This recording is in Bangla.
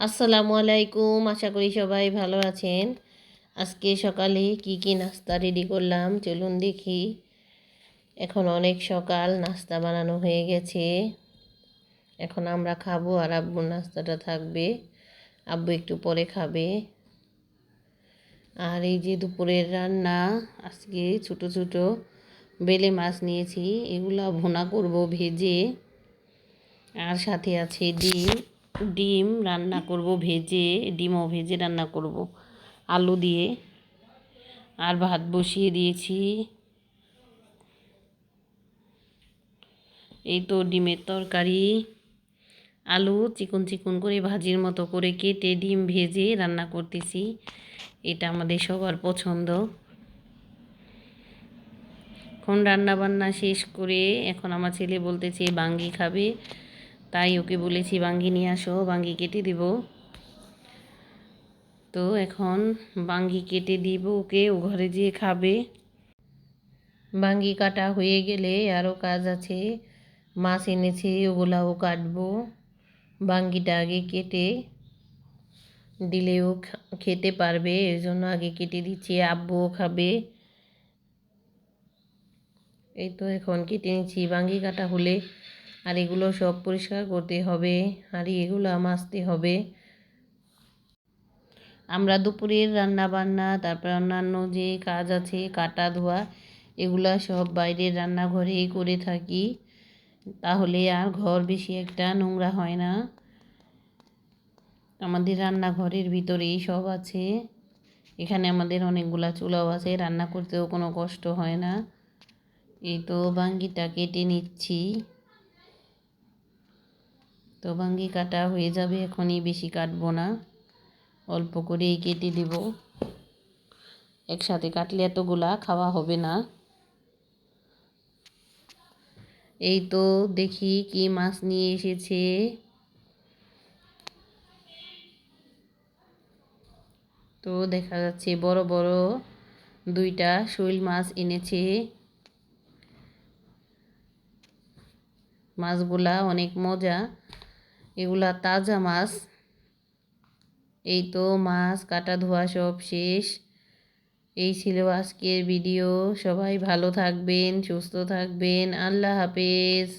আসসালামু আলাইকুম, আশা করি সবাই ভালো আছেন। আজকে সকালে কি নাস্তা রেডি করলাম চলুন দেখি। এখন অনেক সকাল, নাস্তা বানানো হয়ে গেছে। এখন আমরা খাবো আর আব্বুর নাস্তাটা থাকবে, আব্বু একটু পরে খাবে। আর এই যে দুপুরের রান্না, আজকে ছোট ছোট বেলে মাছ নিয়েছি, এগুলা ভুনা করব ভেজে। আর সাথে আছে ডিম, ডিম রান্না করব ভেজে, ডিমও ভেজে রান্না করব আলু দিয়ে। আর ভাত বসিয়ে দিয়েছি। এই তো ডিমের তরকারি, আলু চিকন চিকন করে ভাজির মতো করে কেটে ডিম ভেজে রান্না করতেছি। এটা আমাদের সবার পছন্দ। এখন রান্না বান্না শেষ করে এখন আমার ছেলে বলতেছে বাঙ্গি খাবে, তাই ওকে বলেছি বাঙ্গি নিয়ে আসো, বাঙ্গি কেটে দিব। তো এখন বাঙ্গি কেটে দিব ওকে, ও ঘরে যেয়ে খাবে। বাঙ্গি কাটা হয়ে গেলে আরও কাজ আছে, মাছ এনেছে ওগুলাও কাটবো। বাঙ্গিটা আগে কেটে দিলেও খেতে পারবে, এর জন্য আগে কেটে দিচ্ছি, আব্বুও খাবে। এই তো এখন কেটে নিচ্ছি। বাঙ্গি কাটা হলে আর এগুলো সব পরিষ্কার করতে হবে, আর এগুলো মাজতে হবে। আমরা দুপুরের রান্না বান্না, তারপর অন্যান্য যে কাজ আছে কাটা ধোয়া, এগুলা সব বাইরের রান্নাঘরেই করে থাকি, তাহলে আর ঘর বেশি একটা নোংরা হয় না। আমাদের রান্নাঘরের ভিতরেই সব আছে। এখানে আমাদের অনেকগুলা চুলাও আছে, রান্না করতেও কোনো কষ্ট হয় না। এই তো বাঙ্গিটা কেটে নিচ্ছি। তো বাঙ্গি কাটা হয়ে যাবে, এখনই বেশি কাটবো না, অল্প করেই কেটে দেব। একসাথে কাটলে এতগুলা খাওয়া হবে না। এই তো দেখি কি মাছ নিয়ে এসেছে। তো দেখা যাচ্ছে বড় বড় দুইটা শৈল মাছ এনেছে। মাছগুলা অনেক মজা, এগুলা তাজা মাছ। এই তো মাছ কাটা ধোয়া সব শেষ। এই ছিল আজকের ভিডিও। সবাই ভালো থাকবেন, সুস্থ থাকবেন। আল্লাহ হাফেজ।